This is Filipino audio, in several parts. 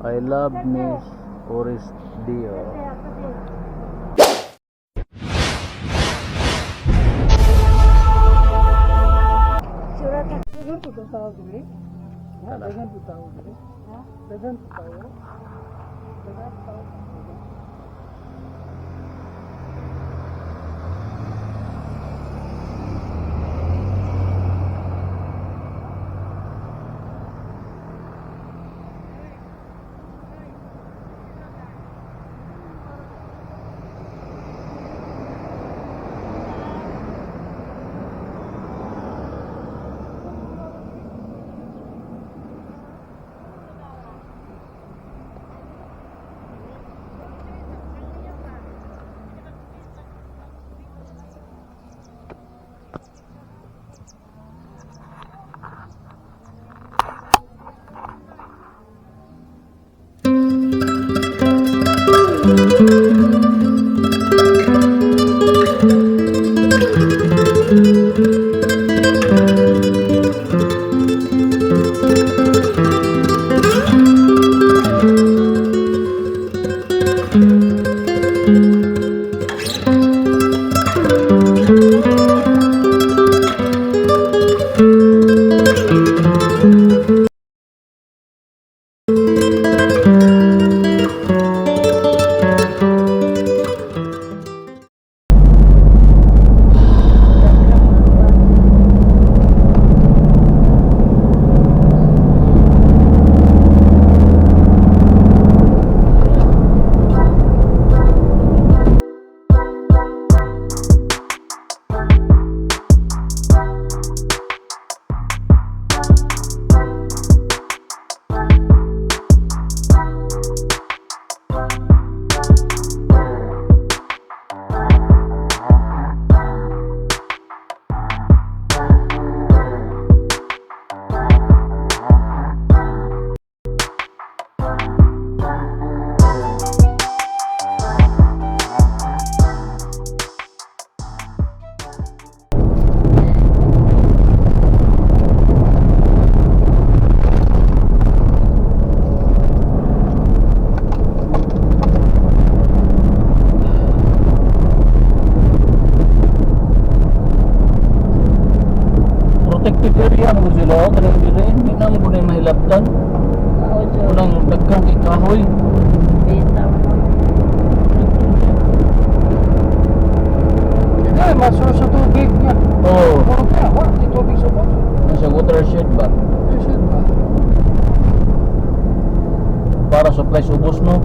I love Miss Oris Dio. Dagan po itong tawag dili? Ha? Dagan po tawag dili? Ha? Dagan po tawag? Dagan po tawag? Protected area mo sila, kanang dire, hindi na mo ko na mahilaptan. Unang dagkang ikahoy. Ay, masuro sa tubig niya. Oo. Puro kaya, di tubig sa box. Nasa watershed ba? Yes, yun ba? Para supply sa ubos, no?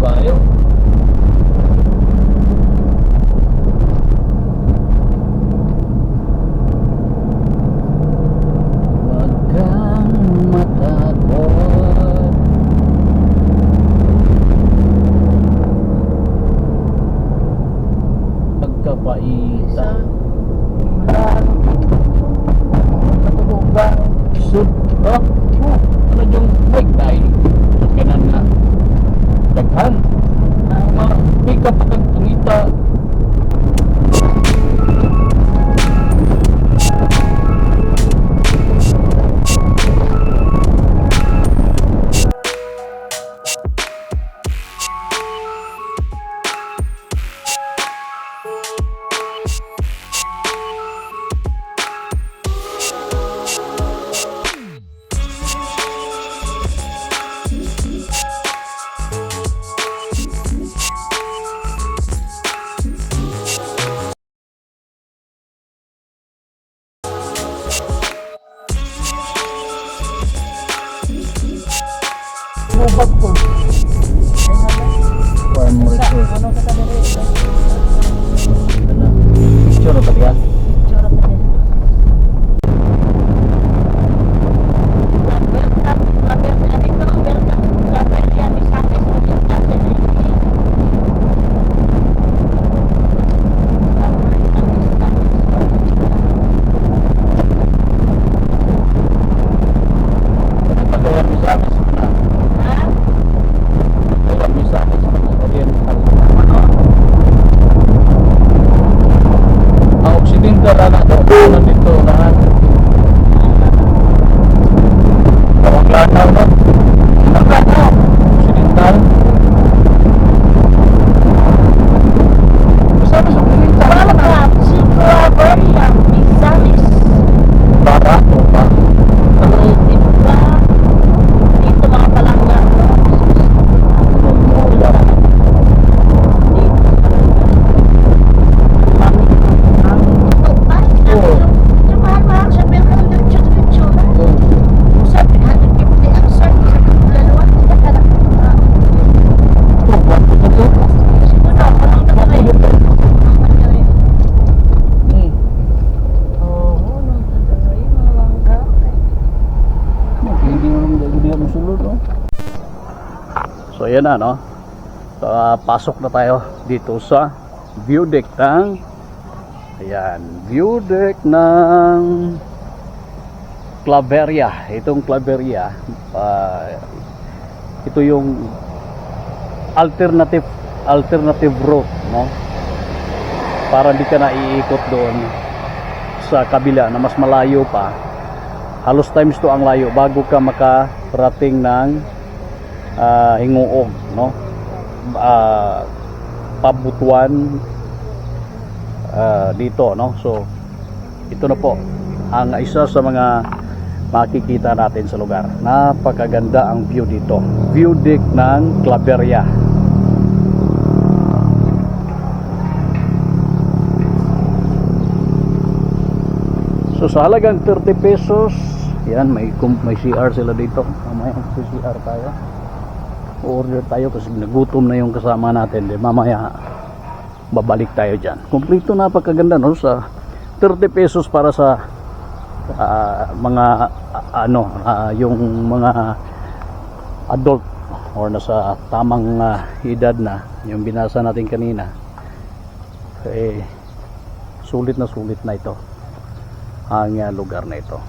Bayo. Wag kang matakot. Pagkapaitan. Natulog ba? Sud. Oh, ano yung bike tayo? Sa kanan na. Daghan. Pick up kag tungita. bag ko. Farm resort. Ano ka tabi rin? Picture ba diya? Tsura pa din. Pagkawan mo sa amin sa mga. Pagkawan mo sa amin sa mga oriental. Ang occidental na ito. Ano dito lahat? Tawag lanaw no? Ang lanaw. Occidental. Kasama sa occidental. Barato pa. So ayan na no. So, pasok na tayo dito sa view deck ng view deck ng Claveria. Itong Claveria ito yung alternative route no. Para hindi ka na iikot doon sa kabila na mas malayo pa. Halos times 2 ang layo bago ka makarating ng Hinguog no, Pabutuan dito no. So ito na po ang isa sa mga makikita natin sa lugar. Napakaganda ang view dito, view deck ng Claveria. So sa halagang 30 pesos yan, may CR sila dito. Mamaya CR tayo, order tayo kasi nagutom na yung kasama natin. Di mamaya babalik tayo dyan. Kompleto, napakaganda no, sa 30 pesos para sa mga yung mga adult or nasa tamang edad na, yung binasa natin kanina. Sulit na ito ang lugar na ito.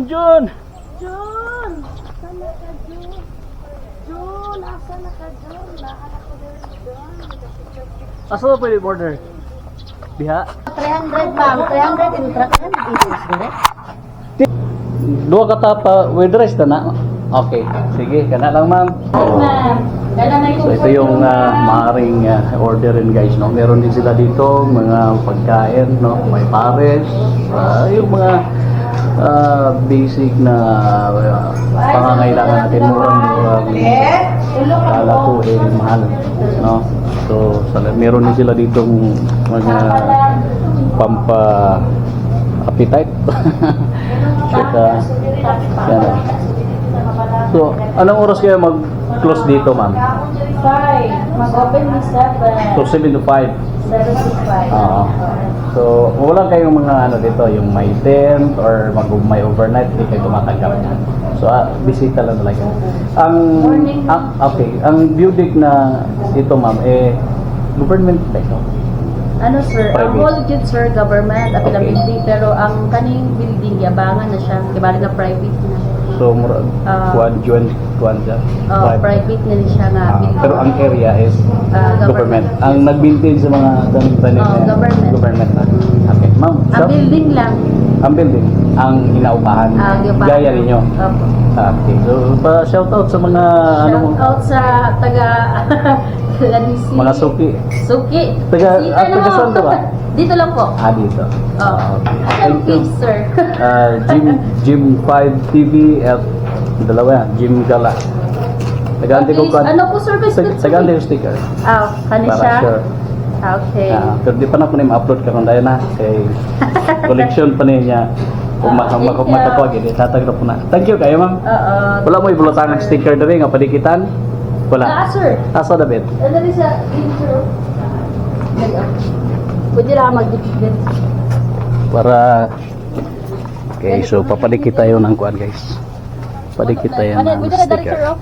Jun! Jun! Sana ka, Jun? Jun, asa na ka, Jun? Nahanap ko na rin doon. Asa na pwede order? Biha? 300 bang? 300 in truck yan? Details direct? Dua kata pa with rice na. Okay, sige, kana lang ma'am. So ito yung maaaring orderin guys no. Meron din sila dito mga pagkain no, may pares, yung mga basic na pangangailangan natin, murang kala ko mahal no. So meron din sila ditong mga pampa appetite. Yan. So anong oras kayo mag-close dito ma'am? 5. Mag-open ni 7. So 7 to 5. 7 to 5. So wala kayong mga dito, yung may tent or may overnight, hindi kayo tumatanggap. So bisita lang talaga. Ang okay, ang view deck na dito ma'am government ba ito? Ano sir, ang Private. whole jud sir government apilang Okay. building, pero ang kaning building yabangan na siya, kibali na private na. So murag kuan siya. Private na siya nga building. Pero ang area is government. government. Ang nag-maintain sa mga tanim Government. government na. Okay, ma'am. Ang building lang Ang building, ang inaupahan. Yung Gaya ninyo. Opo. Okay. So, pa-shoutout sa mga ano mo, Shout out sa taga Ladisi. mga suki. Suki. Taga- Sita taga na saan ka ba? Dito lang po. Dito. Oh. Okay. Ang Thank you. page, sir. Jim 5 TV at dalawa yan, Jim Gala. Taganti ko Ano po service ko? taganti ko sticker. Kani Para siya? sure. Okay. Pero di pa na ko na ma-upload karon dahil na kay collection pa niya. Kung Thank you. makapag ini tatagro po na. Thank you kayo ma'am. Oo. Wala mo ibulotang ang sticker diri nga padikitan. Wala. Sir. Asa David? Ano rin sa intro? Pwede lang mag-dikit din. Para okay, so papadikit tayo ng kuan guys. Padikit tayo ng sticker.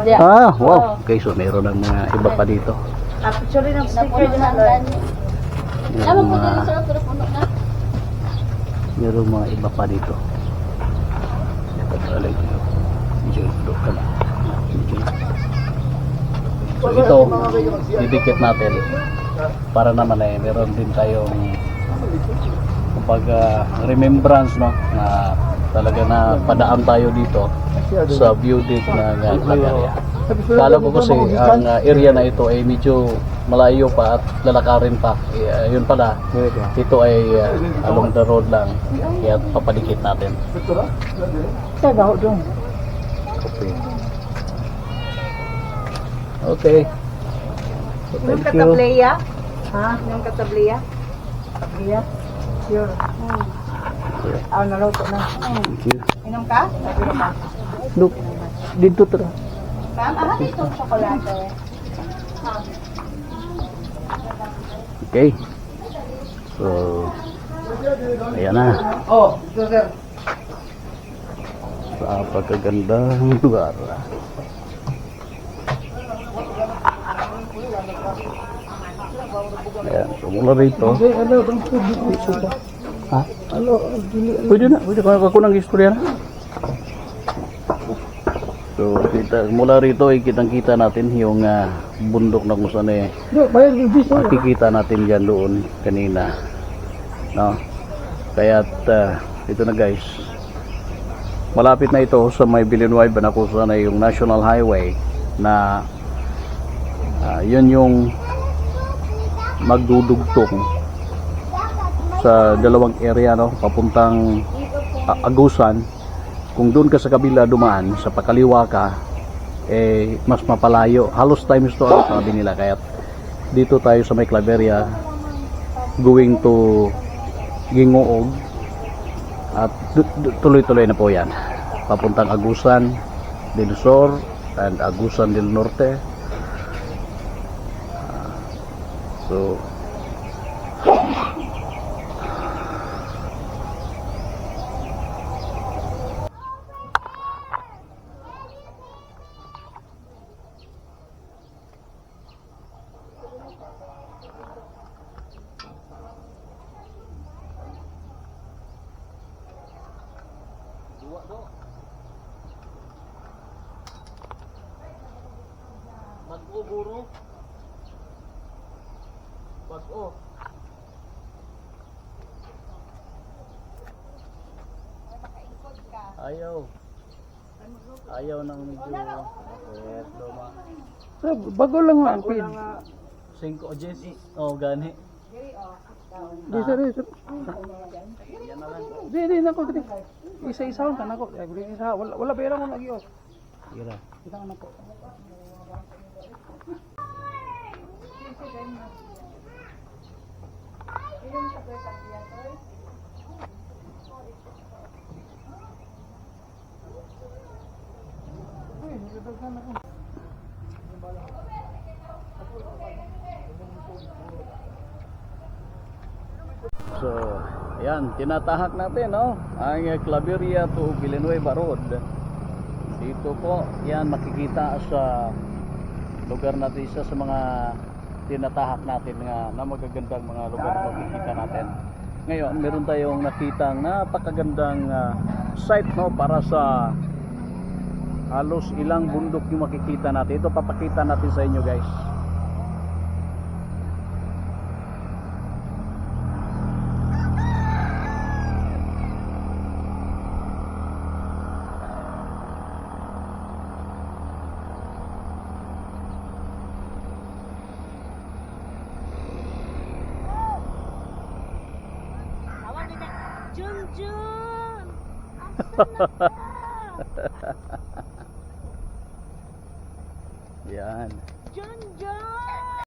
Yeah. Wow. Okay, so meron ng mga iba pa dito. Actually, ng sticker din ang Meron mga, meron mga iba pa dito. Medyo doon ka na. Medyo na. So ito, didikit natin para naman meron din tayong kapag remembrance no na talaga na padaan tayo dito sa beauty ng Claveria. Kala ko kasi ang area na ito ay medyo malayo pa at lalakarin pa. Yun pala, ito ay along the road lang. Kaya papadikit natin. Okay. Okay. So, Yung thank you. katableya? Ha? Yung katableya? Katableya? Sure. Naluto na. Thank you. Inom ka? Inom ka? Look, dito tara. Ma'am, dito ang tsokolate. Okay. So, ayan na. Oh, sir. Sa pagkagandang lugar. Ayan, so mula rito. Ha? Pwede na, pwede ako ng istorya na. So, mula rito ay kitang-kita natin yung bundok na kung saan makikita natin dyan doon kanina. No? Kaya't ito na guys. Malapit na ito sa may Villanueva na kung saan ay yung National Highway na yun yung magdudugtong sa dalawang area no papuntang Agusan. Kung doon ka sa kabila dumaan sa pakaliwa ka mas mapalayo, halos times to ang sabi nila, kaya dito tayo sa may Claveria going to Gingoog at tuloy-tuloy na po yan papuntang Agusan del Sur and Agusan del Norte. So mag-uburo bag-o ayaw nang medyo luma Bago lang nga ang pin. 5 o 10 oh gani Di sir. yan na lang Di nako dili. Isa-isa ka nako. Isa wala pera mo lagi oh. ira Kita ka nako. So, ayan, tinatahak natin, no? Ang Claveria to Villanueva Road. Dito po, yan makikita sa lugar natin, isa sa mga tinatahak natin na magagandang mga lugar na makikita natin. Ngayon, meron tayong nakitang napakagandang site, no? Para sa halos ilang bundok yung makikita natin. Ito papakita natin sa inyo, guys. Jun! Asa na ka? Yan. Jun, Jun!